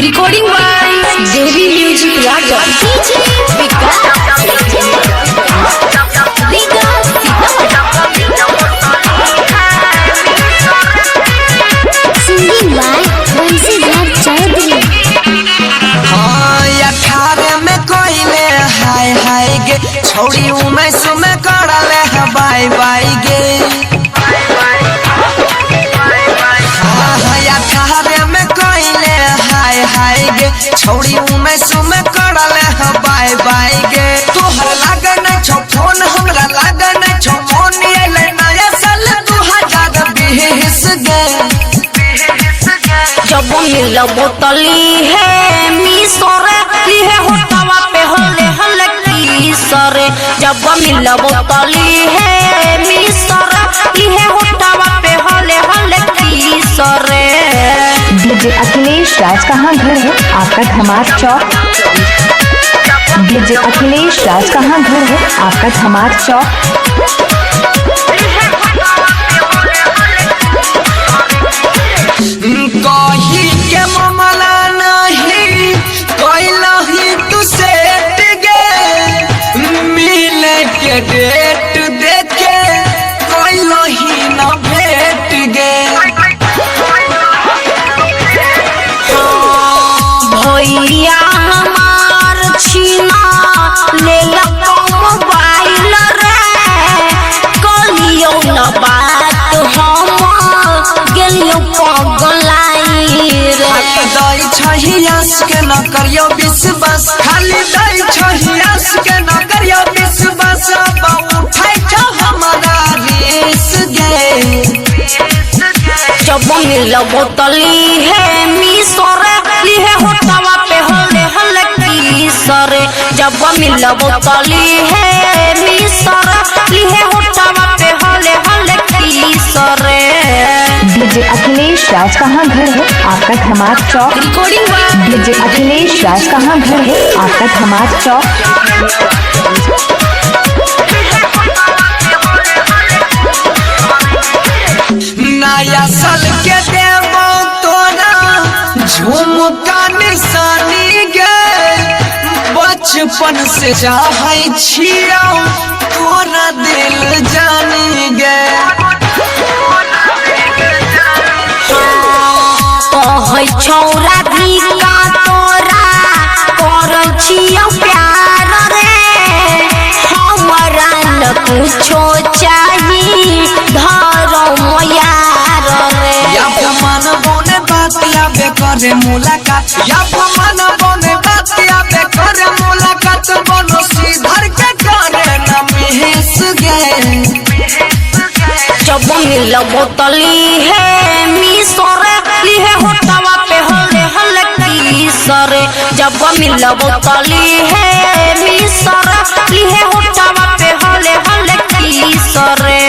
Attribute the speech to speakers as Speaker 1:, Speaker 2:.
Speaker 1: Recording by Devi music Raja
Speaker 2: singing by Bansidhar Chaudhary.
Speaker 3: हाँ अखाड़े में कोइले हाय हाय गे छोड़ी उमे सुमे करले है बाय बाय गे। अखाड़े में कोइले हाय हाय गे छोड़ी उमे सुमे करले है बाय बाय गे। तोहर लागन छो फोन हमरा लागन छो फोन एले नया साल 2020 गे।
Speaker 1: जब मिल बोतली है मिसरे लिहे होटवा पे हले हले की सरे। जब मिल बोतली है मिसरे लिहे होटवा पे हले हले की सरे।
Speaker 4: डीजे अखिलेश राज कहाँ घर है आपका धमार चौक। डीजे अखिलेश राज कहाँ घर है आपका धमार चौक।
Speaker 3: कही के मामला नहीं कहलही तू सेट गे मिले के डेट देखे कहलही न भेट गे।
Speaker 1: भैया हमार छीना ले मोबाइल रे कलियो न बात हम गेलियो पगलाई रे।
Speaker 3: दई छहियास के न करियो विश्वास खाली दई छहियास के न करियो विश्वास उठाई छ हमारा रेस गे।
Speaker 1: जब मिल बोतली है मिसरे लिहे होटवा पे हले हले की सरे। जब मिल बोतली है मिसरे लिहे होटवा पे हले हले की सरे।
Speaker 4: डीजे अखिलेश राज कहाँ घर है आपका धमार चौक।
Speaker 1: रिकॉर्डिंग बाय
Speaker 4: डीजे अखिलेश राज कहाँ घर है आपका धमार चौक।
Speaker 3: नया साल के देवो तोरा झुमका निशानी गे। बचपन से चाहे छियो तोरा दिल जानी गे।
Speaker 1: कहै छौरा धिका तोरा करै छियौ प्यार रे। हमरा न कुछो चाही धरौ यार रे।
Speaker 3: या मन बोने बात या बेकरे मुलाकात या मन बोने बात या बेकरे मुलाकात बनो सीधर के करे न मिस गे।
Speaker 1: जब मिल बोतली है मिसरे लिहे होटवा पे हले हले की सरे। जब मिल बोतली है मिसरे लिहे होटवा पे हले हले की सरे।